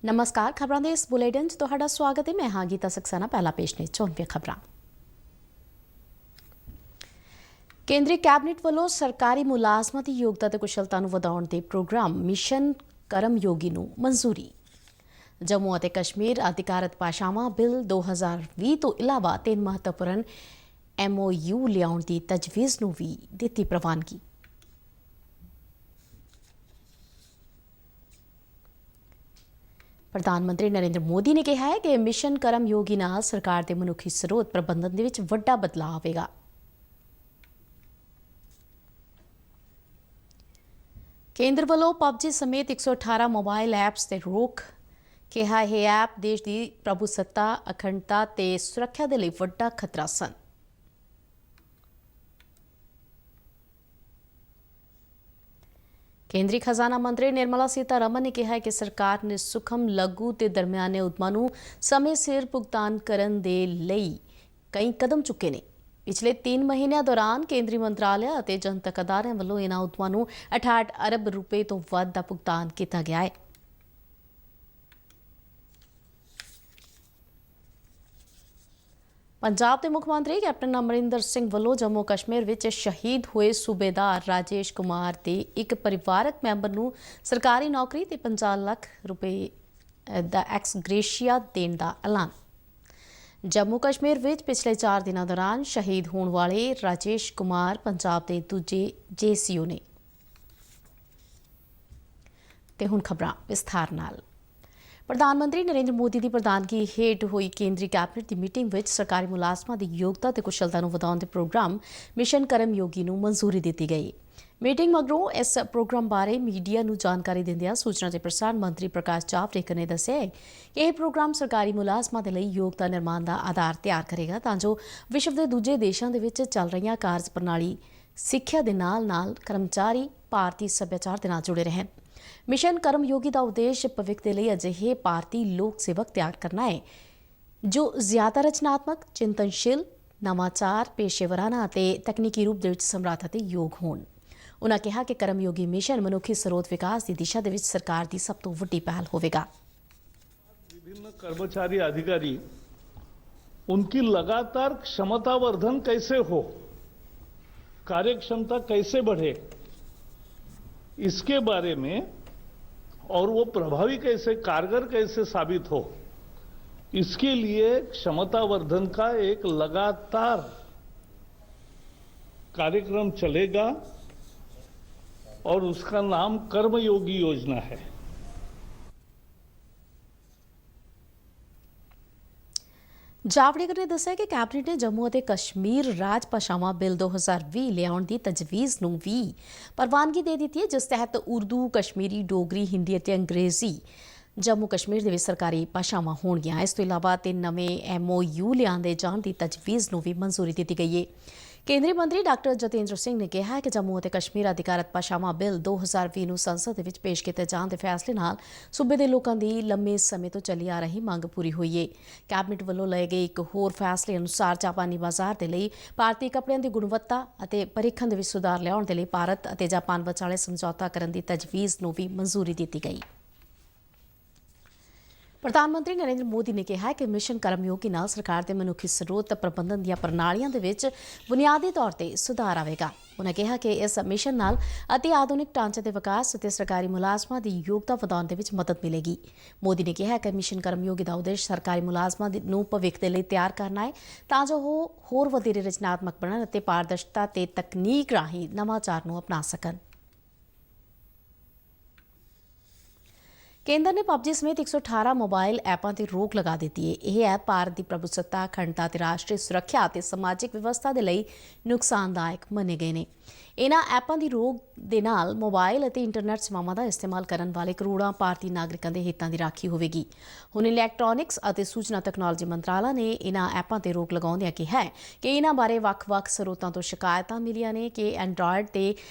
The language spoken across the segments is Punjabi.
नमस्कार। खबरों के इस बुलेटिन च तुहाडा स्वागत है। मैं हाँ गीता सक्सेना। पहला पेश ने चौंकियां खबरां। केंद्रीय कैबिनेट ਵੱਲੋਂ सरकारी मुलाजमां ਦੀ ਯੋਗਤਾ ਤੇ ਕੁਸ਼ਲਤਾ ਨੂੰ ਵਧਾਉਣ ਦੇ ਪ੍ਰੋਗਰਾਮ ਮਿਸ਼ਨ ਕਰਮਯੋਗੀ ਨੂੰ ਮਨਜ਼ੂਰੀ। ਜੰਮੂ ਅਤੇ ਕਸ਼ਮੀਰ ਅਧਿਕਾਰਤ ਭਾਸ਼ਾਵਾਂ ਬਿੱਲ 2020 ਤੋਂ ਇਲਾਵਾ 3 ਮਹੱਤਵਪੂਰਨ MOU ਲਿਆਉਣ ਦੀ ਤਜਵੀਜ਼ ਨੂੰ ਵੀ ਦਿੱਤੀ ਪ੍ਰਵਾਨਗੀ। प्रधानमंत्री नरेंद्र मोदी ने कहा है कि मिशन कर्मयोगी नाल सरकार के मनुखी स्रोत प्रबंधन दे विच वड्डा बदलाव आवेगा। केंद्र वालों PUBG समेत 118 मोबाइल ऐप्स ते रोक। कहा यह ऐप देश की प्रभुसत्ता अखंडता ते सुरक्षा के लिए वड्डा खतरा सन। केंद्रीय खजाना मंत्री निर्मला सीतारमण ने कहा है कि सरकार ने सूक्ष्म लघु ते दरमियाने उद्यमां नूं समय सिर भुगतान करन दे लई कई कदम चुके ने। पिछले 3 महीनों दौरान केंद्रीय मंत्रालय और जनतक अदारियां वल्लों इन्हां उद्यमां नूं 68 अरब रुपए तो वध दा भुगतान किया गया है। पंजाब के मुख्यमंत्री कैप्टन अमरिंदर सिंह वल्लों जम्मू कश्मीर विच शहीद हुए सूबेदार राजेश कुमार के एक परिवारक मैंबर नूं सरकारी नौकरी ते 50 लाख रुपए दा एक्स ग्रेशिया देण दा ऐलान। जम्मू कश्मीर विच पिछले 4 दिनों दौरान शहीद होने वाले राजेश कुमार पंजाब के दूजे JCO ने। ते हुण खबरां विस्तार नाल। प्रधानमंत्री नरेंद्र मोदी की प्रधानगी हेठ हुई केंद्रीय कैबिनेट की मीटिंग में सरकारी मुलाजमां की योग्यता ते कुशलता नूं वधाउण दे प्रोग्राम मिशन कर्मयोगी नूं मंजूरी दी गई। मीटिंग मगरों इस प्रोग्राम बारे मीडिया नूं जानकारी दिंदिआं सूचना ते प्रसारण मंत्री प्रकाश जावड़ेकर ने दस्सिआ कि यह प्रोग्राम सरकारी मुलाजमां दे लई योग्यता निर्माण का आधार तैयार करेगा तां जो विश्व के दूजे देशों दे विच चल रही कार्य प्रणाली सिੱਖਿਆ ਦੇ नाल कर्मचारी भारतीय सभ्याचार ਦੇ ਨਾਲ जुड़े रहन। मिशन कर्मयोगी का उद्देश्य भविख के लिए अजिहे भारतीय लोक सेवक तैयार करना है जो ज्यादा रचनात्मक, चिंतनशील, नवाचार, पेशेवराना ते तकनीकी रूप दे विच समर्थ ते योग होण। उन्होंने कहा कि कर्मयोगी मिशन मनुखी स्रोत विकास की दिशा दे विच सरकार की सब तो वड्डी पहल होवेगा। विभिन्न कर्मचारी अधिकारी उनकी लगातार क्षमतावर्धन कैसे हो, कार्यक्षमता कैसे बढ़े, इसके बारे में और वो प्रभावी कैसे, कारगर कैसे साबित हो, इसके लिए क्षमतावर्धन का एक लगातार कार्यक्रम चलेगा और उसका नाम कर्मयोगी योजना है। जावड़ेकर ने दस्सिआ कि कैबिनेट ने जम्मू और कश्मीर राज भाषावां बिल 2020 लियाउण की तजवीज़ नूं भी प्रवानगी दे दी है जिस तहत उर्दू, कश्मीरी, डोगरी, हिंदी और अंग्रेजी जम्मू कश्मीर दे विच सरकारी भाषावां होणगीआं। इस तों इलावा 3 नवें MOU लिआंदे जाण की तजवीज़ नूं भी मंजूरी दी गई है। केंद्रीय मंत्री डॉक्टर जतेंद्र सिंह ने कहा है कि जम्मू और कश्मीर अधिकारत भाषावां बिल 2020 नूं संसद विच पेश किए जाण दे फैसले नाल सूबे दे लोकां दी लंबे समय तो चली आ रही मंग पूरी हुई है। कैबिनेट वल्लों लए गए एक होर फैसले अनुसार जापानी बाजार दे लई भारतीय कपड़िਆਂ ਦੀ गुणवत्ता ਅਤੇ ਪਰੀਖਣ ਦੇ ਵਿੱਚ ਸੁਧਾਰ ਲਿਆਉਣ ਦੇ ਲਈ ਭਾਰਤ ਅਤੇ ਜਾਪਾਨ ਵਿਚਾਲੇ ਸਮਝੌਤਾ ਕਰਨ ਦੀ ਤਜਵੀਜ਼ ਨੂੰ ਵੀ ਮਨਜ਼ੂਰੀ ਦਿੱਤੀ ਗਈ। प्रधानमंत्री नरेंद्र मोदी ने कहा है कि मिशन कर्मयोगी नाल सरकार के मनुखी स्रोत प्रबंधन दी प्रणालियां दे विच बुनियादी तौर पर सुधार आवेगा। उन्होंने कहा कि इस मिशन नाल अति आधुनिक ढांचे के विकास और सरकारी मुलाजमां की योग्यता वधाउण दे विच मदद मिलेगी। मोदी ने कहा कि मिशन कर्मयोगी का उद्देश्य सरकारी मुलाजमां नूं भविख के लिए तैयार करना है तां जो वो होर वधेरे रचनात्मक बनन अते पारदर्शिता ते तकनीक राही नवाचार नूं अपना सकन। केंद्र ने PUBG समेत 118 मोबाइल ऐपों पर रोक लगा दी है। यह ऐप भारत की प्रभुसत्ता, अखंडता ते राष्ट्रीय सुरक्षा ते समाजिक व्यवस्था के लिए नुकसानदायक मने गए हैं। इन्हां ऐपों की रोक दे नाल मोबाइल और इंटरनेट सेवावां का इस्तेमाल करने वाले करोड़ों भारतीय नागरिकों के हितों की राखी होगी। हुण इलैक्ट्रॉनिक्स और सूचना तकनोलॉजी मंत्रालय ने इन्हां ऐपों पर रोक लगाउंदिआं कहा है कि इन्हां बारे ਵੱਖ-ਵੱਖ स्रोतों तो शिकायतां मिलियां ने कि एंड्रॉयड ते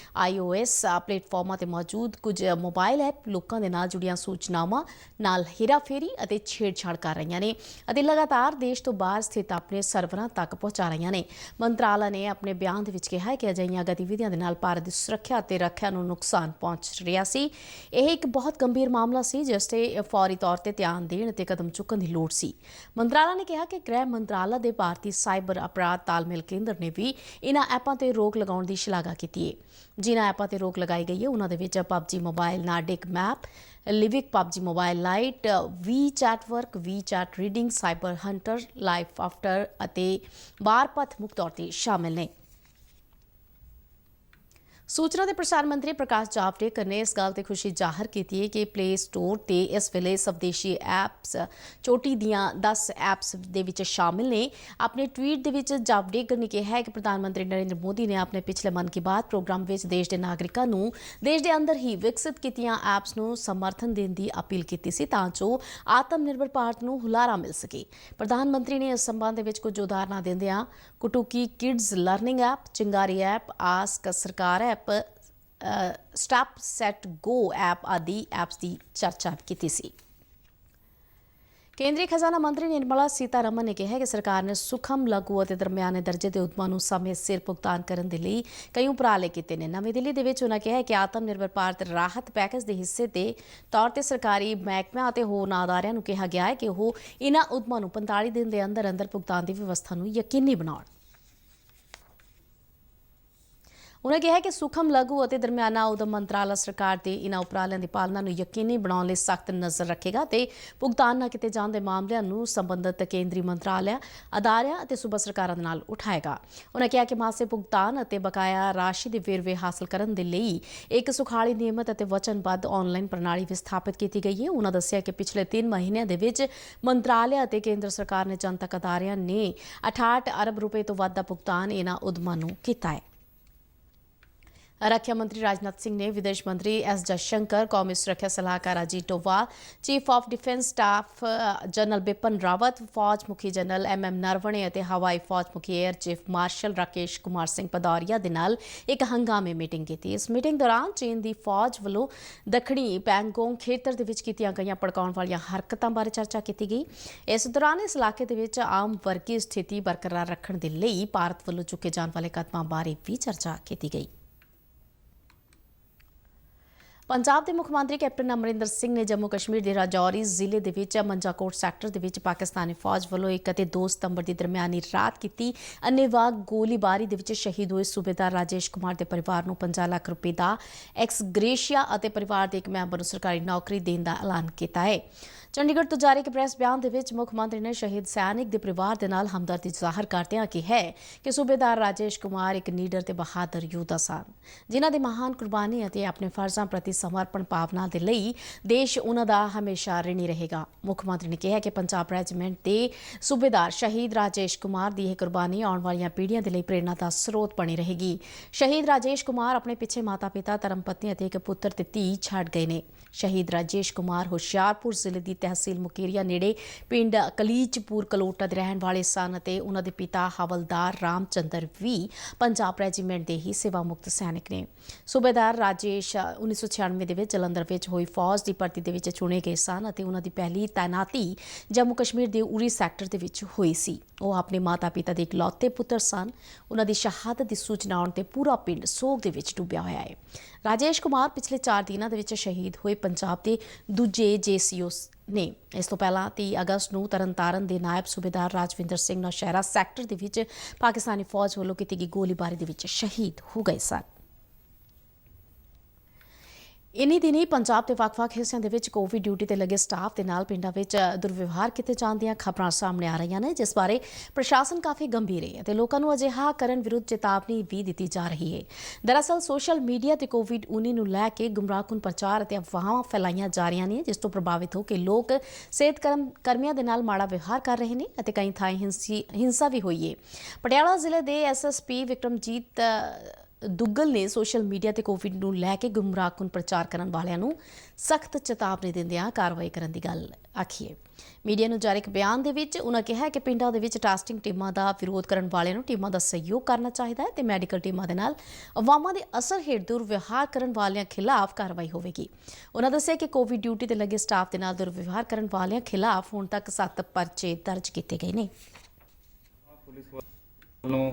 iOS प्लेटफॉर्मां ते मौजूद कुछ मोबाइल ऐप लोकां दे नाल जुड़ियां सूचनावां नाल हेराफेरी और छेड़छाड़ कर रही ने और लगातार देश तो बाहर स्थित अपने सर्वरां तक पहुंचा रही ने। मंत्रालय ने अपने बयान दे विच कहा है कि अजिहियां गतिविधियां ਦੇ ਨਾਲ ਭਾਰਤ ਦੀ ਸੁਰੱਖਿਆ ਅਤੇ ਰੱਖਿਆ ਨੂੰ ਨੁਕਸਾਨ ਪਹੁੰਚ ਰਿਹਾ ਸੀ। ਇਹ ਇੱਕ ਬਹੁਤ ਗੰਭੀਰ ਮਾਮਲਾ ਸੀ ਜਿਸ ਤੇ ਫੌਰੀ ਤੌਰ ਤੇ ਧਿਆਨ ਦੇਣ ਅਤੇ ਕਦਮ ਚੁੱਕਣ ਦੀ ਲੋੜ ਸੀ। ਮੰਤਰਾਲਾ ਨੇ ਕਿਹਾ ਕਿ ਗ੍ਰਹਿ ਮੰਤਰਾਲਾ ਦੇ ਭਾਰਤੀ ਸਾਈਬਰ ਅਪਰਾਧ ਤਾਲਮੇਲ ਕੇਂਦਰ ਨੇ ਵੀ ਇਨ੍ਹਾਂ ਐਪਾਂ ਤੇ ਰੋਕ ਲਗਾਉਣ ਦੀ ਸ਼ਲਾਘਾ ਕੀਤੀ ਹੈ। ਜਿਨ੍ਹਾਂ ਐਪਾਂ ਤੇ ਰੋਕ ਲਗਾਈ ਗਈ ਹੈ ਉਹਨਾਂ ਦੇ ਵਿੱਚ PUBG Mobile, Nordic Map, Livik PUBG Mobile Lite, WeChat Work, WeChat Reading, Cyber Hunter, Life After ਅਤੇ ਵਾਰਪਥ ਮੁੱਖ ਤੌਰ ਤੇ ਸ਼ਾਮਿਲ ਨੇ। ਸੂਚਨਾ ਤੇ ਪ੍ਰਸਾਰ ਮੰਤਰੀ ਪ੍ਰਕਾਸ਼ ਜਾਵੜੇਕਰ ਨੇ ਇਸ ਗੱਲ ਤੇ ਖੁਸ਼ੀ ਜ਼ਾਹਰ ਕੀਤੀ ਹੈ ਕਿ ਪਲੇ ਸਟੋਰ ਤੇ ਇਸ ਵੇਲੇ ਸਵਦੇਸ਼ੀ ਐਪਸ ਚੋਟੀ ਦੀਆਂ 10 ਐਪਸ ਦੇ ਵਿੱਚ ਸ਼ਾਮਿਲ ਨੇ। ਆਪਣੇ ਟਵੀਟ ਦੇ ਵਿੱਚ ਜਾਵੜੇਕਰ ਨੇ ਕਿਹਾ ਹੈ ਕਿ ਪ੍ਰਧਾਨ ਮੰਤਰੀ ਨਰਿੰਦਰ ਮੋਦੀ ਨੇ ਆਪਣੇ ਪਿਛਲੇ ਮਨ ਕੀ ਬਾਤ ਪ੍ਰੋਗਰਾਮ ਵਿੱਚ ਦੇਸ਼ ਦੇ ਨਾਗਰਿਕਾਂ ਨੂੰ ਦੇਸ਼ ਦੇ ਅੰਦਰ ਹੀ ਵਿਕਸਿਤ ਕੀਤੀਆਂ ਐਪਸ ਨੂੰ ਸਮਰਥਨ ਦੇਣ ਦੀ ਅਪੀਲ ਕੀਤੀ ਸੀ ਤਾਂ ਜੋ ਆਤਮ ਨਿਰਭਰ ਭਾਰਤ ਨੂੰ ਹੁਲਾਰਾ ਮਿਲ ਸਕੇ। ਪ੍ਰਧਾਨ ਮੰਤਰੀ ਨੇ ਇਸ ਸੰਬੰਧ ਦੇ ਵਿੱਚ ਕੁਝ ਉਦਾਹਰਨਾਂ ਦਿੰਦਿਆਂ Kutuki kids learning app, Chingari app, ask Sarkar app, step set go app ਆਦਿ ਐਪਸ ਦੀ ਚਰਚਾ ਕੀਤੀ ਸੀ। ਕੇਂਦਰੀ ਖਜ਼ਾਨਾ ਮੰਤਰੀ ਨਿਰਮਲਾ ਸੀਤਾਰਮਨ ਨੇ ਕਿਹਾ ਕਿ ਸਰਕਾਰ ਨੇ ਸੂਖਮ, ਲਘੂ ਅਤੇ ਦਰਮਿਆਨੇ ਦਰਜੇ ਦੇ ਉਦਮਾਂ ਨੂੰ ਸਮੇਂ ਸਿਰ ਭੁਗਤਾਨ ਕਰਨ ਦੇ ਲਈ ਕਈ ਉਪਰਾਲੇ ਕੀਤੇ ਨੇ। ਨਵੀਂ ਦਿੱਲੀ ਦੇ ਵਿੱਚ ਉਹਨਾਂ ਕਿਹਾ ਕਿ ਆਤਮ ਨਿਰਭਰ ਭਾਰਤ ਰਾਹਤ ਪੈਕੇਜ ਦੇ ਹਿੱਸੇ ਦੇ ਤੌਰ ਤੇ ਸਰਕਾਰੀ ਮਹਿਕਮਿਆਂ ਅਤੇ ਹੋਰਨਾਂ ਅਦਾਰਿਆਂ ਨੂੰ ਕਿਹਾ ਗਿਆ ਹੈ ਕਿ ਉਹ ਇਹਨਾਂ ਉਦਮਾਂ ਨੂੰ 45 ਦਿਨ ਦੇ ਅੰਦਰ ਅੰਦਰ ਭੁਗਤਾਨ ਦੀ ਵਿਵਸਥਾ ਨੂੰ ਯਕੀਨੀ ਬਣਾਉਣ। ਉਨ੍ਹਾਂ ਕਿਹਾ ਕਿ ਸੂਖਮ, ਲਘੂ ਅਤੇ ਦਰਮਿਆਨਾ ਉਦਮ ਮੰਤਰਾਲਾ ਸਰਕਾਰ ਦੇ ਇਨ੍ਹਾਂ ਉਪਰਾਲਿਆਂ ਦੀ ਪਾਲਣਾ ਨੂੰ ਯਕੀਨੀ ਬਣਾਉਣ ਲਈ ਸਖਤ ਨਜ਼ਰ ਰੱਖੇਗਾ ਤੇ ਭੁਗਤਾਨ ਨਾ ਕੀਤੇ ਜਾਣ ਦੇ ਮਾਮਲਿਆਂ ਨੂੰ ਸੰਬੰਧਿਤ ਕੇਂਦਰੀ ਮੰਤਰਾਲਿਆਂ, ਅਦਾਰਿਆਂ ਅਤੇ ਸੂਬਾ ਸਰਕਾਰਾਂ ਦੇ ਨਾਲ ਉਠਾਏਗਾ। ਉਨ੍ਹਾਂ ਕਿਹਾ ਕਿ ਮਾਸਿਕ ਭੁਗਤਾਨ ਅਤੇ ਬਕਾਇਆ ਰਾਸ਼ੀ ਦੇ ਵੇਰਵੇ ਹਾਸਲ ਕਰਨ ਦੇ ਲਈ ਇੱਕ ਸੁਖਾਲੀ, ਨਿਯਮਿਤ ਅਤੇ ਵਚਨਬੱਧ ਆਨਲਾਈਨ ਪ੍ਰਣਾਲੀ ਵੀ ਸਥਾਪਿਤ ਕੀਤੀ ਗਈ ਹੈ। ਉਨ੍ਹਾਂ ਦੱਸਿਆ ਕਿ ਪਿਛਲੇ 3 ਮਹੀਨਿਆਂ ਦੇ ਵਿੱਚ ਮੰਤਰਾਲਿਆਂ ਅਤੇ ਕੇਂਦਰ ਸਰਕਾਰ ਨੇ ਜਨਤਕ ਅਦਾਰਿਆਂ ਨੇ 68 ਅਰਬ ਰੁਪਏ ਤੋਂ ਵੱਧ ਦਾ ਭੁਗਤਾਨ ਇਨ੍ਹਾਂ ਉਦਮਾਂ ਨੂੰ ਕੀਤਾ ਹੈ। ਰੱਖਿਆ ਮੰਤਰੀ ਰਾਜਨਾਥ ਸਿੰਘ ਨੇ ਵਿਦੇਸ਼ ਮੰਤਰੀ ਐਸ ਜयशंकर, ਕੌਮੀ ਸੁਰੱਖਿਆ ਸਲਾਹਕਾਰ Ajit Doval, chief of defence staff general Bipan Rawat, ਫੌਜ ਮੁਖੀ ਜਨਰਲ MM ਨਰਵਣੇ ਅਤੇ ਹਵਾਈ ਫੌਜ ਮੁਖੀ air chief marshal Rakesh Kumar Singh Bhadauria ਦੇ ਨਾਲ ਇੱਕ ਹੰਗਾਮੀ ਮੀਟਿੰਗ ਕੀਤੀ। ਇਸ ਮੀਟਿੰਗ ਦੌਰਾਨ ਚੀਨ ਦੀ ਫੌਜ ਵੱਲੋਂ ਦੱਖਣੀ ਪੈਂਗੋਂਗ ਖੇਤਰ ਦੇ ਵਿੱਚ ਕੀਤੀਆਂ ਗਈਆਂ ਭੜਕਾਉਣ ਵਾਲੀਆਂ ਹਰਕਤਾਂ ਬਾਰੇ ਚਰਚਾ ਕੀਤੀ ਗਈ। ਇਸ ਦੌਰਾਨ ਇਸ ਇਲਾਕੇ ਦੇ ਵਿੱਚ ਆਮ ਵਰਗੀ ਸਥਿਤੀ ਬਰਕਰਾਰ ਰੱਖਣ ਦੇ ਲਈ ਭਾਰਤ ਵੱਲੋਂ ਚੁੱਕੇ ਜਾਣ ਵਾਲੇ ਕਦਮਾਂ ਬਾਰੇ ਵੀ ਚਰਚਾ ਕੀਤੀ ਗਈ। ਪੰਜਾਬ ਦੇ ਮੁੱਖ ਮੰਤਰੀ ਕੈਪਟਨ ਅਮਰਿੰਦਰ ਸਿੰਘ ਨੇ ਜੰਮੂ ਕਸ਼ਮੀਰ ਦੇ ਰਾਜੌਰੀ ਜ਼ਿਲ੍ਹੇ ਦੇ ਵਿੱਚ ਮੰਜਾਕੋਟ ਸੈਕਟਰ ਦੇ ਵਿੱਚ ਪਾਕਿਸਤਾਨੀ ਫੌਜ ਵੱਲੋਂ 1 ਅਤੇ 2 ਸਤੰਬਰ ਦੀ ਦਰਮਿਆਨੀ ਰਾਤ ਕੀਤੀ ਅੰਨ੍ਹੇਵਾਹ ਗੋਲੀਬਾਰੀ ਦੇ ਵਿੱਚ ਸ਼ਹੀਦ ਹੋਏ ਸੂਬੇਦਾਰ ਰਾਜੇਸ਼ ਕੁਮਾਰ ਦੇ ਪਰਿਵਾਰ ਨੂੰ 50 ਲੱਖ ਰੁਪਏ ਦਾ ਐਕਸ ਗ੍ਰੇਸ਼ੀਆ ਅਤੇ ਪਰਿਵਾਰ ਦੇ ਇੱਕ ਮੈਂਬਰ ਨੂੰ ਸਰਕਾਰੀ ਨੌਕਰੀ ਦੇਣ ਦਾ ਐਲਾਨ ਕੀਤਾ ਹੈ। ਚੰਡੀਗੜ੍ਹ ਤੋਂ ਜਾਰੀ ਇੱਕ ਪ੍ਰੈਸ ਬਿਆਨ ਦੇ ਵਿੱਚ ਮੁੱਖ ਮੰਤਰੀ ਨੇ ਸ਼ਹੀਦ ਸੈਨਿਕ ਦੇ ਪਰਿਵਾਰ ਦੇ ਨਾਲ ਹਮਦਰਦੀ ਜ਼ਾਹਰ ਕਰਦਿਆਂ ਕਿਹਾ ਕਿ ਸੂਬੇਦਾਰ ਰਾਜੇਸ਼ ਕੁਮਾਰ ਇੱਕ ਨੀਡਰ ਤੇ ਬਹਾਦਰ ਯੋਧਾ ਸਨ ਜਿਨ੍ਹਾਂ ਦੀ ਮਹਾਨ ਕੁਰਬਾਨੀ ਅਤੇ ਆਪਣੇ ਫਰਜ਼ਾਂ ਪ੍ਰਤੀ ਸਮਰਪਣ ਭਾਵਨਾ ਦੇ ਲਈ ਦੇਸ਼ ਉਹਨਾਂ ਦਾ ਹਮੇਸ਼ਾ ਰਿਣੀ ਰਹੇਗਾ। ਮੁੱਖ ਮੰਤਰੀ ਨੇ ਕਿਹਾ ਕਿ ਪੰਜਾਬ ਰੈਜੀਮੈਂਟ ਦੇ ਸੂਬੇਦਾਰ ਸ਼ਹੀਦ ਰਾਜੇਸ਼ ਕੁਮਾਰ ਦੀ ਇਹ ਕੁਰਬਾਨੀ ਆਉਣ ਵਾਲੀਆਂ ਪੀੜ੍ਹੀਆਂ ਦੇ ਲਈ ਪ੍ਰੇਰਨਾ ਦਾ ਸਰੋਤ ਬਣੀ ਰਹੇਗੀ। ਸ਼ਹੀਦ ਰਾਜੇਸ਼ ਕੁਮਾਰ ਆਪਣੇ ਪਿੱਛੇ ਮਾਤਾ-ਪਿਤਾ, ਧਰਮ ਪਤਨੀ ਅਤੇ ਇੱਕ ਪੁੱਤਰ ਤੇ ਧੀ ਛੱਡ ਗਏ ਨੇ। ਸ਼ਹੀਦ ਰਾਜੇਸ਼ ਕੁਮਾਰ ਹੁਸ਼ਿਆਰਪੁਰ ਜ਼ਿਲ੍ਹੇ ਦੀ ਤਹਿਸੀਲ ਮੁਕੇਰੀਆ ਨੇੜੇ ਪਿੰਡ ਕਲੀਚਪੁਰ ਕਲੋਟਾ ਦੇ ਰਹਿਣ ਵਾਲੇ ਸਨ ਅਤੇ ਉਹਨਾਂ ਦੇ ਪਿਤਾ ਹਵਲਦਾਰ ਰਾਮਚੰਦਰ ਵੀ ਪੰਜਾਬ ਰੈਜੀਮੈਂਟ ਦੇ ਹੀ ਸੇਵਾ ਮੁਕਤ ਸੈਨਿਕ ਨੇ। ਸੂਬੇਦਾਰ ਰਾਜੇਸ਼ 1996 ਦੇ ਵਿੱਚ ਜਲੰਧਰ ਵਿੱਚ ਹੋਈ ਫੌਜ ਦੀ ਭਰਤੀ ਦੇ ਵਿੱਚ ਚੁਣੇ ਗਏ ਸਨ ਅਤੇ ਉਹਨਾਂ ਦੀ ਪਹਿਲੀ ਤਾਇਨਾਤੀ ਜੰਮੂ ਕਸ਼ਮੀਰ ਦੇ ਉਰੀ ਸੈਕਟਰ ਦੇ ਵਿੱਚ ਹੋਈ ਸੀ। ਉਹ ਆਪਣੇ ਮਾਤਾ-ਪਿਤਾ ਦੇ ਇਕਲੌਤੇ ਪੁੱਤਰ ਸਨ। ਉਹਨਾਂ ਦੀ ਸ਼ਹਾਦਤ ਦੀ ਸੂਚਨਾ ਆਉਣ ਤੇ ਪੂਰਾ ਪਿੰਡ ਸੋਗ ਦੇ ਵਿੱਚ ਡੁੱਬਿਆ ਹੋਇਆ ਹੈ। ਰਾਜੇਸ਼ ਕੁਮਾਰ ਪਿਛਲੇ 4 ਦਿਨਾਂ ਦੇ ਵਿੱਚ ਸ਼ਹੀਦ ਹੋਏ ਪੰਜਾਬ ਦੇ ਦੂਜੇ JCO ਨੇ। ਇਸ ਤੋਂ ਪਹਿਲਾਂ 30 ਅਗਸਤ ਨੂੰ ਤਰਨਤਾਰਨ ਦੇ ਨਾਇਬ ਸੂਬੇਦਾਰ ਰਾਜਵਿੰਦਰ ਸਿੰਘ ਨੌਸ਼ਹਿਰਾ ਸੈਕਟਰ ਦੇ ਵਿੱਚ ਪਾਕਿਸਤਾਨੀ ਫੌਜ ਵੱਲੋਂ ਕੀਤੀ ਗਈ ਗੋਲੀਬਾਰੀ ਦੇ ਵਿੱਚ ਸ਼ਹੀਦ ਹੋ ਗਏ ਸਨ। ਇਨੀ ਦਿਨੀ ਪੰਜਾਬ ਦੇ ਵੱਖ-ਵੱਖ ਹਿੱਸਿਆਂ ਦੇ ਵਿੱਚ ਕੋਵਿਡ ਡਿਊਟੀ ਤੇ ਲੱਗੇ ਸਟਾਫ ਦੇ ਨਾਲ ਪਿੰਡਾਂ ਵਿੱਚ ਦੁਰਵਿਵਹਾਰ ਕੀਤੇ ਜਾਣ ਦੀਆਂ ਖਬਰਾਂ ਸਾਹਮਣੇ ਆ ਰਹੀਆਂ ਨੇ ਜਿਸ ਬਾਰੇ ਪ੍ਰਸ਼ਾਸਨ ਕਾਫੀ ਗੰਭੀਰ ਹੈ ਅਤੇ ਲੋਕਾਂ ਨੂੰ ਅਜਿਹਾ ਕਰਨ ਵਿਰੁੱਧ ਚੇਤਾਵਨੀ ਵੀ ਦਿੱਤੀ ਜਾ ਰਹੀ ਹੈ। ਦਰਅਸਲ ਸੋਸ਼ਲ ਮੀਡੀਆ ਤੇ ਕੋਵਿਡ-19 ਨੂੰ ਲੈ ਕੇ ਗੁੰਮਰਾਹਕੁਨ ਪ੍ਰਚਾਰ ਅਤੇ ਅਫਵਾਹਾਂ ਫੈਲਾਈਆਂ ਜਾ ਰਹੀਆਂ ਨੇ ਜਿਸ ਤੋਂ ਪ੍ਰਭਾਵਿਤ ਹੋ ਕੇ ਲੋਕ ਸਿਹਤ ਕਰਮੀਆਂ ਦੇ ਨਾਲ ਮਾੜਾ ਵਿਵਹਾਰ ਕਰ ਰਹੇ ਨੇ ਅਤੇ ਕਈ ਥਾਈਂ ਹਿੰਸਾ ਵੀ ਹੋਈ ਹੈ। ਪਟਿਆਲਾ ਜ਼ਿਲ੍ਹੇ ਦੇ SSP ਵਿਕਰਮਜੀਤ ਦੁੱਗਲ ਨੇ ਸੋਸ਼ਲ ਮੀਡੀਆ ਤੇ ਕੋਵਿਡ ਨੂੰ ਲੈ ਕੇ ਗੁੰਮਰਾਹਕੁਨ ਪ੍ਰਚਾਰ ਕਰਨ ਵਾਲਿਆਂ ਨੂੰ ਸਖਤ ਚੇਤਾਵਨੀ ਦਿੰਦਿਆਂ ਕਾਰਵਾਈ ਕਰਨ ਦੀ ਗੱਲ ਆਖੀ ਹੈ। ਮੀਡੀਆ ਨੂੰ ਜਾਰੀ ਇੱਕ ਬਿਆਨ ਦੇ ਵਿੱਚ ਉਨ੍ਹਾਂ ਕਿਹਾ ਕਿ ਪਿੰਡਾਂ ਦੇ ਵਿੱਚ ਟੈਸਟਿੰਗ ਟੀਮਾਂ ਦਾ ਵਿਰੋਧ ਕਰਨ ਵਾਲਿਆਂ ਨੂੰ ਟੀਮਾਂ ਦਾ ਸਹਿਯੋਗ ਕਰਨਾ ਚਾਹੀਦਾ ਹੈ ਤੇ ਮੈਡੀਕਲ ਟੀਮਾਂ ਦੇ ਨਾਲ ਅਵਾਮਾਂ ਦੇ ਅਸਰ ਹੇਠ ਦੁਰਵਿਵਹਾਰ ਕਰਨ ਵਾਲਿਆਂ ਖਿਲਾਫ ਕਾਰਵਾਈ ਹੋਵੇਗੀ। ਉਨ੍ਹਾਂ ਦੱਸਿਆ ਕਿ ਕੋਵਿਡ ਡਿਊਟੀ ਤੇ ਲੱਗੇ ਸਟਾਫ ਦੇ ਨਾਲ ਦੁਰਵਿਵਹਾਰ ਕਰਨ ਵਾਲਿਆਂ ਖਿਲਾਫ ਹੁਣ ਤੱਕ 7 ਪਰਚੇ ਦਰਜ ਕੀਤੇ ਗਏ ਨੇ। ਪੁਲਿਸ ਵੱਲੋਂ,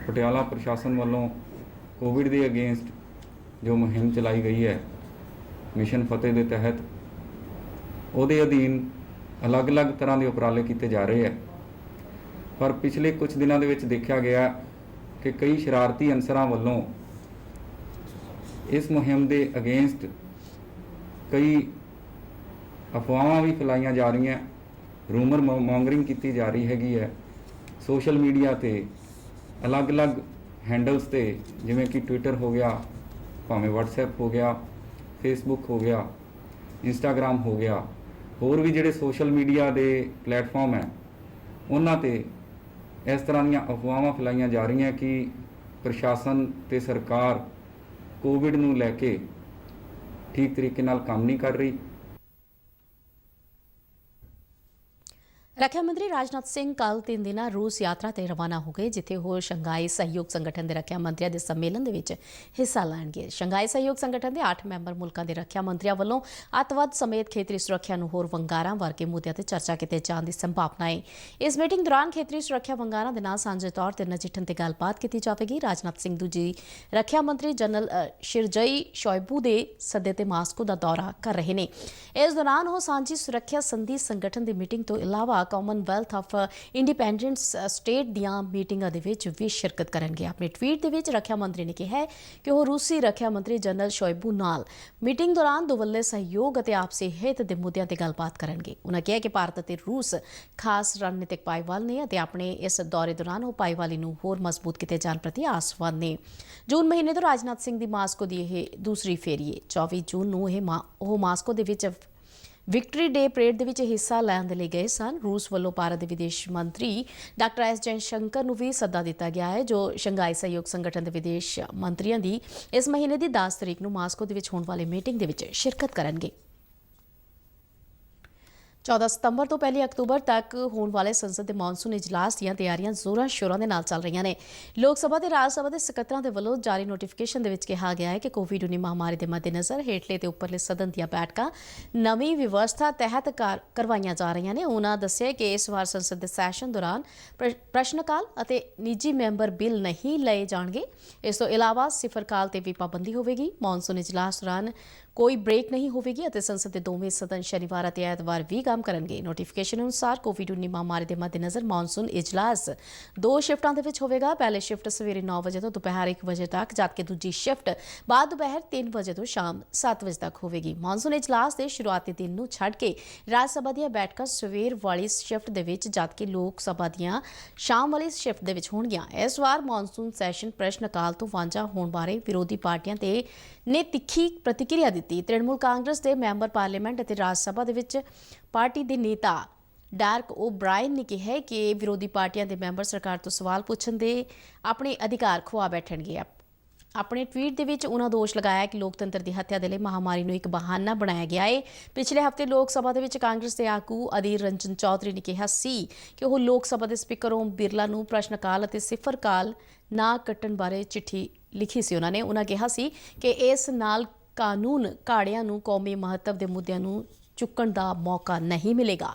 ਪਟਿਆਲਾ ਪ੍ਰਸ਼ਾਸਨ ਵੱਲੋਂ ਕੋਵਿਡ ਦੇ ਅਗੇਂਸਟ ਜੋ ਮੁਹਿੰਮ ਚਲਾਈ ਗਈ ਹੈ ਮਿਸ਼ਨ ਫਤਿਹ ਦੇ ਤਹਿਤ, ਉਹਦੇ ਅਧੀਨ ਅਲੱਗ-ਅਲੱਗ ਤਰ੍ਹਾਂ ਦੇ ਉਪਰਾਲੇ ਕੀਤੇ ਜਾ ਰਹੇ ਹੈ। ਪਰ ਪਿਛਲੇ ਕੁਝ ਦਿਨਾਂ ਦੇ ਵਿੱਚ ਦੇਖਿਆ ਗਿਆ ਕਿ ਕਈ ਸ਼ਰਾਰਤੀ ਅਨਸਰਾਂ ਵੱਲੋਂ ਇਸ ਮੁਹਿੰਮ ਦੇ ਅਗੇਂਸਟ ਕਈ ਅਫਵਾਹਾਂ ਵੀ ਫੈਲਾਈਆਂ ਜਾ ਰਹੀਆਂ, ਰੂਮਰ ਮੌਂਗਰਿੰਗ ਕੀਤੀ ਜਾ ਰਹੀ ਹੈਗੀ ਹੈ ਸੋਸ਼ਲ ਮੀਡੀਆ ਤੇ ਅਲੱਗ-ਅਲੱਗ ਹੈਂਡਲਸ ਤੇ, ਜਿਵੇਂ ਕਿ ਟਵਿੱਟਰ ਹੋ ਗਿਆ, ਭਾਵੇਂ WhatsApp ਹੋ ਗਿਆ, Facebook ਹੋ ਗਿਆ, Instagram ਹੋ ਗਿਆ, ਹੋਰ ਵੀ ਜਿਹੜੇ ਸੋਸ਼ਲ ਮੀਡੀਆ ਦੇ ਪਲੇਟਫਾਰਮ ਹੈ ਉਹਨਾਂ ਤੇ ਇਸ ਤਰ੍ਹਾਂ ਦੀਆਂ ਅਫਵਾਹਾਂ ਫੈਲਾਈਆਂ ਜਾ ਰਹੀਆਂ ਕਿ ਪ੍ਰਸ਼ਾਸਨ ਤੇ ਸਰਕਾਰ ਕੋਵਿਡ ਨੂੰ ਲੈ ਕੇ ਠੀਕ ਤਰੀਕੇ ਨਾਲ ਕੰਮ ਨਹੀਂ ਕਰ ਰਹੀ। ਰੱਖਿਆ ਮੰਤਰੀ ਰਾਜਨਾਥ ਸਿੰਘ ਕੱਲ੍ਹ 3 ਦਿਨਾਂ ਰੂਸ ਯਾਤਰਾ ਤੇ ਰਵਾਨਾ ਹੋ ਗਏ, ਜਿੱਥੇ ਉਹ ਸ਼ੰਘਾਈ ਸਹਿਯੋਗ ਸੰਗਠਨ ਦੇ ਰੱਖਿਆ ਮੰਤਰੀਆਂ ਦੇ ਸੰਮੇਲਨ ਦੇ ਵਿੱਚ ਹਿੱਸਾ ਲੈਣਗੇ। ਸ਼ੰਘਾਈ ਸਹਿਯੋਗ ਸੰਗਠਨ ਦੇ 8 ਮੈਂਬਰ ਮੁਲਕਾਂ ਦੇ ਰੱਖਿਆ ਮੰਤਰੀਆਂ ਵੱਲੋਂ ਅੱਤਵਾਦ ਸਮੇਤ ਖੇਤਰੀ ਸੁਰੱਖਿਆ ਨੂੰ ਹੋਰ ਵੰਗਾਰਾਂ ਵਰਗੇ ਮੁੱਦਿਆਂ ਤੇ ਚਰਚਾ ਕੀਤੇ ਜਾਣ ਦੀ ਸੰਭਾਵਨਾ ਹੈ। ਇਸ ਮੀਟਿੰਗ ਦੌਰਾਨ ਖੇਤਰੀ ਸੁਰੱਖਿਆ ਵੰਗਾਰਾਂ ਦੇ ਨਾਲ ਸਾਂਝੇ ਤੌਰ ਤੇ ਨਜਿੱਠਣ ਤੇ ਗੱਲਬਾਤ ਕੀਤੀ ਜਾਵੇਗੀ। ਰਾਜਨਾਥ ਸਿੰਘ ਦੂਜੀ ਰੱਖਿਆ ਮੰਤਰੀ ਜਨਰਲ ਸ਼ਿਰਜਈ ਸ਼ੋਇਬੂ ਦੇ ਸੱਦੇ ਤੇ ਮਾਸਕੋ ਦਾ ਦੌਰਾ ਕਰ ਰਹੇ ਨੇ। ਇਸ ਦੌਰਾਨ ਉਹ ਸਾਂਝੀ ਸੁਰੱਖਿਆ ਸੰਧੀ ਸੰਗਠਨ ਦੀ ਮੀਟਿੰਗ ਤੋਂ ਇਲਾਵਾ ਕਾਮਨਵੈਲਥ ਆਫ ਇੰਡੀਪੈਂਡੈਂਟ ਸਟੇਟ ਦੀਆਂ ਮੀਟਿੰਗਾਂ ਦੇ ਵਿੱਚ ਵੀ ਸ਼ਿਰਕਤ ਕਰਨਗੇ। ਆਪਣੇ ਟਵੀਟ ਦੇ ਵਿੱਚ ਰੱਖਿਆ ਮੰਤਰੀ ਨੇ ਕਿਹਾ ਕਿ ਉਹ ਰੂਸੀ ਰੱਖਿਆ ਮੰਤਰੀ ਜਨਰਲ ਸ਼ੋਇਬੂ ਨਾਲ ਮੀਟਿੰਗ ਦੌਰਾਨ ਦੋਵੱਲੇ ਸਹਿਯੋਗ ਅਤੇ ਆਪਸੀ ਹਿੱਤ ਦੇ ਮੁੱਦਿਆਂ ਤੇ ਗੱਲਬਾਤ ਕਰਨਗੇ। ਉਨ੍ਹਾਂ ਕਿਹਾ ਕਿ ਭਾਰਤ ਅਤੇ ਰੂਸ ਖਾਸ ਰਣਨੀਤਿਕ ਭਾਈਵਾਲ ਨੇ ਅਤੇ ਆਪਣੇ ਇਸ ਦੌਰੇ ਦੌਰਾਨ ਉਹ ਭਾਈਵਾਲੀ ਨੂੰ ਹੋਰ ਮਜ਼ਬੂਤ ਕੀਤੇ ਜਾਣ ਪ੍ਰਤੀ ਆਸਵੰਦ ਨੇ। ਜੂਨ ਮਹੀਨੇ ਤੋਂ ਰਾਜਨਾਥ ਸਿੰਘ ਦੀ ਮਾਸਕੋ ਦੀ ਇਹ ਦੂਸਰੀ ਫੇਰੀ ਹੈ। 24 ਜੂਨ ਨੂੰ ਉਹ ਮਾਸਕੋ ਦੇ ਵਿੱਚ ਵਿਕਟਰੀ ਡੇ ਪਰੇਡ ਦੇ ਵਿੱਚ ਹਿੱਸਾ ਲੈਣ ਦੇ ਲਈ ਗਏ ਸਨ। ਰੂਸ ਵੱਲੋਂ ਭਾਰਤ ਦੇ ਵਿਦੇਸ਼ ਮੰਤਰੀ ਡਾਕਟਰ ਐਸ ਜੈਸ਼ੰਕਰ ਨੂੰ ਵੀ ਸੱਦਾ ਦਿੱਤਾ ਗਿਆ ਹੈ, ਜੋ ਸ਼ੰਘਾਈ ਸਹਿਯੋਗ ਸੰਗਠਨ ਦੇ ਵਿਦੇਸ਼ ਮੰਤਰੀਆਂ ਦੀ ਇਸ ਮਹੀਨੇ ਦੀ 10 ਤਰੀਕ ਨੂੰ ਮਾਸਕੋ ਦੇ ਵਿੱਚ ਹੋਣ ਵਾਲੀ ਮੀਟਿੰਗ ਦੇ ਵਿੱਚ ਸ਼ਿਰਕਤ ਕਰਨਗੇ। 14 ਸਤੰਬਰ ਤੋਂ 1 ਅਕਤੂਬਰ ਤੱਕ ਹੋਣ ਵਾਲੇ ਸੰਸਦ ਦੇ ਮੌਨਸੂਨ ਇਜਲਾਸ ਦੀਆਂ ਤਿਆਰੀਆਂ ਜ਼ੋਰਾਂ ਸ਼ੋਰਾਂ ਦੇ ਨਾਲ ਚੱਲ ਰਹੀਆਂ ਨੇ। ਲੋਕ ਸਭਾ ਤੇ ਰਾਜ ਸਭਾ ਦੇ ਸਕੱਤਰਾਂ ਦੇ ਵੱਲੋਂ ਜਾਰੀ ਨੋਟੀਫਿਕੇਸ਼ਨ ਦੇ ਵਿੱਚ ਕਿਹਾ ਗਿਆ ਹੈ ਕਿ ਕੋਵਿਡ-19 ਮਹਾਮਾਰੀ ਦੇ ਮੱਦੇਨਜ਼ਰ ਹੇਠਲੇ ਤੇ ਉੱਪਰਲੇ ਸਦਨ ਦੀਆਂ ਬੈਠਕਾਂ ਨਵੀਂ ਵਿਵਸਥਾ ਤਹਿਤ ਕਰਵਾਈਆਂ ਜਾ ਰਹੀਆਂ ਨੇ। ਉਹਨਾਂ ਦੱਸਿਆ ਕਿ ਇਸ ਵਾਰ ਸੰਸਦ ਦੇ ਸੈਸ਼ਨ ਦੌਰਾਨ ਪ੍ਰਸ਼ਨ ਕਾਲ ਅਤੇ ਨਿੱਜੀ ਮੈਂਬਰ ਬਿੱਲ ਨਹੀਂ ਲਏ ਜਾਣਗੇ। ਇਸ ਤੋਂ ਇਲਾਵਾ ਸਿਫਰ ਕਾਲ ਤੇ ਵੀ ਪਾਬੰਦੀ ਹੋਵੇਗੀ। ਮੌਨਸੂਨ ਇਜਲਾਸ ਦੌਰਾਨ ਕੋਈ ਬ੍ਰੇਕ ਨਹੀਂ ਹੋਵੇਗੀ ਅਤੇ ਸੰਸਦ ਦੇ ਦੋਵੇਂ ਸਦਨ ਸ਼ਨੀਵਾਰ ਅਤੇ ਐਤਵਾਰ ਵੀ ਕੰਮ ਕਰਨਗੇ। ਨੋਟੀਫਿਕੇਸ਼ਨ ਅਨੁਸਾਰ ਕੋਵਿਡ-19 ਮਹਾਮਾਰੀ ਦੇ ਮੱਦੇਨਜ਼ਰ ਮੌਨਸੂਨ ਇਜਲਾਸ 2 ਸ਼ਿਫਟਾਂ ਦੇ ਵਿੱਚ ਹੋਵੇਗਾ। ਪਹਿਲੀ ਸ਼ਿਫਟ ਸਵੇਰੇ 9 ਵਜੇ ਤੋਂ ਦੁਪਹਿਰ 1 ਵਜੇ ਤੱਕ, ਜਦਕਿ ਦੂਜੀ ਸ਼ਿਫਟ ਬਾਅਦ ਦੁਪਹਿਰ 3 ਵਜੇ ਤੋਂ ਸ਼ਾਮ 7 ਵਜੇ ਤੱਕ ਹੋਵੇਗੀ। ਮੌਨਸੂਨ ਇਜਲਾਸ ਦੇ ਸ਼ੁਰੂਆਤੀ ਦਿਨ ਨੂੰ ਛੱਡ ਕੇ ਰਾਜ ਸਭਾ ਦੀਆਂ ਬੈਠਕਾਂ ਸਵੇਰ ਵਾਲੀ ਸ਼ਿਫਟ ਦੇ ਵਿੱਚ, ਜਦਕਿ ਲੋਕ ਸਭਾ ਦੀਆਂ ਸ਼ਾਮ ਵਾਲੀ ਸ਼ਿਫਟ ਦੇ ਵਿੱਚ ਹੋਣਗੀਆਂ। ਇਸ ਵਾਰ ਮੌਨਸੂਨ ਸੈਸ਼ਨ ਪ੍ਰਸ਼ਨ ਕਾਲ ਤੋਂ ਵਾਂਝਾ ਹੋਣ ਬਾਰੇ ਵਿਰੋਧੀ ਪਾਰਟੀਆਂ ਨੇ ਤਿੱਖੀ ਪ੍ਰਤੀਕਿਰਿਆ ਦਿੱਤੀ। ਤ੍ਰਿਣਮੂਲ ਕਾਂਗਰਸ ਦੇ ਮੈਂਬਰ ਪਾਰਲੀਮੈਂਟ ਅਤੇ ਰਾਜ ਸਭਾ ਦੇ ਵਿੱਚ ਪਾਰਟੀ ਦੇ ਨੇਤਾ ਡੈਰਕ ਓਬਰਾਇਨ ਨੇ ਕਿਹਾ ਕਿ ਵਿਰੋਧੀ ਪਾਰਟੀਆਂ ਦੇ ਮੈਂਬਰ ਸਰਕਾਰ ਤੋਂ ਸਵਾਲ ਪੁੱਛਣ ਦੇ ਆਪਣੇ ਅਧਿਕਾਰ ਖੁਆ ਬੈਠਣਗੇ। ਆਪਣੇ ਟਵੀਟ ਦੇ ਵਿੱਚ ਉਹਨਾਂ ਦੋਸ਼ ਲਗਾਇਆ ਕਿ ਲੋਕਤੰਤਰ ਦੀ ਹੱਤਿਆ ਦੇ ਲਈ ਮਹਾਮਾਰੀ ਨੂੰ ਇੱਕ ਬਹਾਨਾ ਬਣਾਇਆ ਗਿਆ ਹੈ। ਪਿਛਲੇ ਹਫ਼ਤੇ ਲੋਕ ਸਭਾ ਦੇ ਵਿੱਚ ਕਾਂਗਰਸ ਦੇ ਆਗੂ ਅਧੀਰ ਰੰਜਨ ਚੌਧਰੀ ਨੇ ਕਿਹਾ ਸੀ ਕਿ ਉਹ ਲੋਕ ਸਭਾ ਦੇ ਸਪੀਕਰ ਓਮ ਬਿਰਲਾ ਨੂੰ ਪ੍ਰਸ਼ਨ ਕਾਲ ਅਤੇ ਸਿਫਰ ਕਾਲ ਨਾ ਕੱਟਣ ਬਾਰੇ ਚਿੱਠੀ ਲਿਖੀ ਸੀ। ਉਹਨਾਂ ਕਿਹਾ ਸੀ ਕਿ ਇਸ ਨਾਲ ਕਾਨੂੰਨ ਘਾੜਿਆਂ ਨੂੰ ਕੌਮੀ ਮਹੱਤਵ ਦੇ ਮੁੱਦਿਆਂ ਨੂੰ ਚੁੱਕਣ ਦਾ ਮੌਕਾ ਨਹੀਂ ਮਿਲੇਗਾ।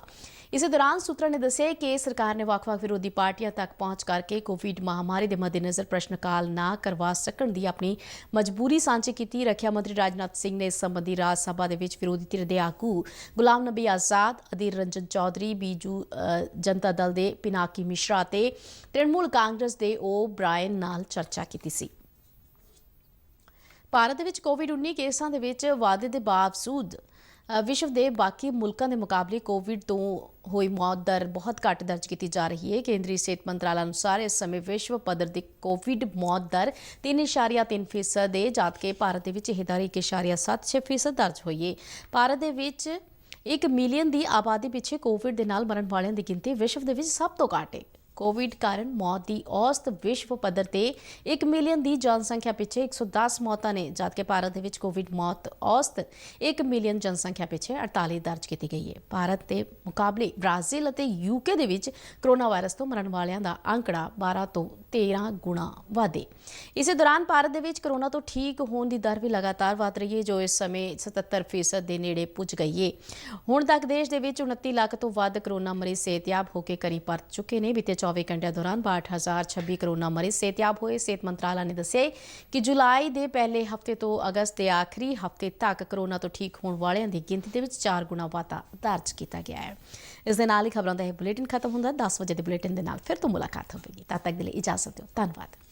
ਇਸੇ ਦੌਰਾਨ ਸੂਤਰਾਂ ਨੇ ਦੱਸਿਆ ਕਿ ਸਰਕਾਰ ਨੇ ਵੱਖ-ਵੱਖ ਵਿਰੋਧੀ ਪਾਰਟੀਆਂ ਤੱਕ ਪਹੁੰਚ ਕਰਕੇ ਕੋਵਿਡ ਮਹਾਮਾਰੀ ਦੇ ਮੱਦੇਨਜ਼ਰ ਪ੍ਰਸ਼ਨ ਕਾਲ ਨਾ ਕਰਵਾ ਸਕਣ ਦੀ ਆਪਣੀ ਮਜਬੂਰੀ ਸਾਂਝੀ ਕੀਤੀ। ਰੱਖਿਆ ਮੰਤਰੀ ਰਾਜਨਾਥ ਸਿੰਘ ਨੇ ਇਸ ਸੰਬੰਧੀ ਰਾਜ ਸਭਾ ਦੇ ਵਿੱਚ ਵਿਰੋਧੀ ਧਿਰ ਦੇ ਆਗੂ ਗੁਲਾਮ ਨਬੀ ਆਜ਼ਾਦ, ਅਧੀਰ ਰੰਜਨ ਚੌਧਰੀ, ਬੀਜੂ ਜਨਤਾ ਦਲ ਦੇ ਪਿਨਾਕੀ ਮਿਸ਼ਰਾ ਅਤੇ ਤ੍ਰਿਣਮੂਲ ਕਾਂਗਰਸ ਦੇ ਓਬਰਾਇਨ ਨਾਲ ਚਰਚਾ ਕੀਤੀ ਸੀ। ਭਾਰਤ ਦੇ ਵਿੱਚ ਕੋਵਿਡ-19 ਕੇਸਾਂ ਦੇ ਵਿੱਚ ਵਾਧੇ ਦੇ ਬਾਵਜੂਦ ਵਿਸ਼ਵ ਦੇ ਬਾਕੀ ਮੁਲਕਾਂ ਦੇ ਮੁਕਾਬਲੇ ਕੋਵਿਡ ਤੋਂ ਹੋਈ ਮੌਤ ਦਰ ਬਹੁਤ ਘੱਟ ਦਰਜ ਕੀਤੀ ਜਾ ਰਹੀ ਹੈ। ਕੇਂਦਰੀ ਸਿਹਤ ਮੰਤਰਾਲਾ ਅਨੁਸਾਰ ਇਸ ਸਮੇਂ ਵਿਸ਼ਵ ਪੱਧਰ ਦੀ ਕੋਵਿਡ ਮੌਤ ਦਰ 3.3% ਹੈ, ਜਦਕਿ ਭਾਰਤ ਦੇ ਵਿੱਚ ਇਹ ਦਰ 1.76% ਦਰਜ ਹੋਈ ਹੈ। ਭਾਰਤ ਦੇ ਵਿੱਚ 1 ਮਿਲੀਅਨ ਦੀ ਆਬਾਦੀ ਪਿੱਛੇ ਕੋਵਿਡ ਦੇ ਨਾਲ ਮਰਨ ਵਾਲਿਆਂ ਦੀ ਗਿਣਤੀ ਵਿਸ਼ਵ ਦੇ ਵਿੱਚ ਸਭ ਤੋਂ ਘੱਟ ਹੈ। ਕੋਵਿਡ ਕਾਰਨ ਮੌਤ ਦੀ ਔਸਤ ਵਿਸ਼ਵ ਪੱਧਰ ਤੇ 1 ਮਿਲੀਅਨ ਦੀ ਜਨਸੰਖਿਆ ਪਿੱਛੇ 110 ਮੌਤਾਂ ਨੇ, ਜਦਕਿ ਭਾਰਤ ਦੇ ਵਿੱਚ ਕੋਵਿਡ ਮੌਤ ਔਸਤ 1 ਮਿਲੀਅਨ ਜਨਸੰਖਿਆ ਪਿੱਛੇ 48 ਦਰਜ ਕੀਤੀ ਗਈ ਹੈ। ਭਾਰਤ ਦੇ ਮੁਕਾਬਲੇ ਬ੍ਰਾਜ਼ੀਲ ਅਤੇ ਯੂਕੇ ਦੇ ਵਿੱਚ ਕਰੋਨਾ ਵਾਇਰਸ ਤੋਂ ਮਰਨ ਵਾਲਿਆਂ ਦਾ ਅੰਕੜਾ 12 ਤੋਂ 13 ਗੁਣਾ ਵਧੇ। ਇਸੇ ਦੌਰਾਨ ਭਾਰਤ ਦੇ ਵਿੱਚ ਕਰੋਨਾ ਤੋਂ ਠੀਕ ਹੋਣ ਦੀ ਦਰ ਵੀ ਲਗਾਤਾਰ ਵਧ ਰਹੀ ਹੈ, ਜੋ ਇਸ ਸਮੇਂ 77% ਦੇ ਨੇੜੇ ਪੁੱਜ ਗਈ ਹੈ। ਹੁਣ ਤੱਕ ਦੇਸ਼ ਦੇ ਵਿੱਚ 29 ਲੱਖ ਤੋਂ ਵੱਧ ਕਰੋਨਾ ਮਰੀਜ਼ ਸਿਹਤਯਾਬ ਹੋ ਕੇ ਘਰੀਂ ਪਰਤ ਚੁੱਕੇ ਨੇ। ਬੀਤੇ 24 ਘੰਟਿਆਂ ਦੌਰਾਨ 62,026 ਕਰੋਨਾ ਮਰੀਜ਼ ਸਿਹਤਯਾਬ ਹੋਏ। ਸਿਹਤ ਮੰਤਰਾਲਾ ਨੇ ਦੱਸਿਆ ਕਿ ਜੁਲਾਈ ਦੇ ਪਹਿਲੇ ਹਫ਼ਤੇ ਤੋਂ ਅਗਸਤ ਦੇ ਆਖਰੀ ਹਫ਼ਤੇ ਤੱਕ ਕਰੋਨਾ ਤੋਂ ਠੀਕ ਹੋਣ ਵਾਲਿਆਂ ਦੀ ਗਿਣਤੀ ਦੇ ਵਿੱਚ 4 ਗੁਣਾ ਵਾਧਾ ਦਰਜ ਕੀਤਾ ਗਿਆ ਹੈ। ਇਸ ਦੇ ਨਾਲ ਹੀ ਖਬਰਾਂ ਦਾ ਇਹ ਬੁਲੇਟਿਨ ਖਤਮ ਹੁੰਦਾ। 10 ਵਜੇ ਦੇ ਬੁਲੇਟਿਨ ਦੇ ਨਾਲ ਫਿਰ ਤੋਂ ਮੁਲਾਕਾਤ ਹੋਵੇਗੀ। ਤਦ ਤੱਕ ਦੇ ਲਈ ਇਜਾਜ਼ਤ ਦਿਓ। ਧੰਨਵਾਦ।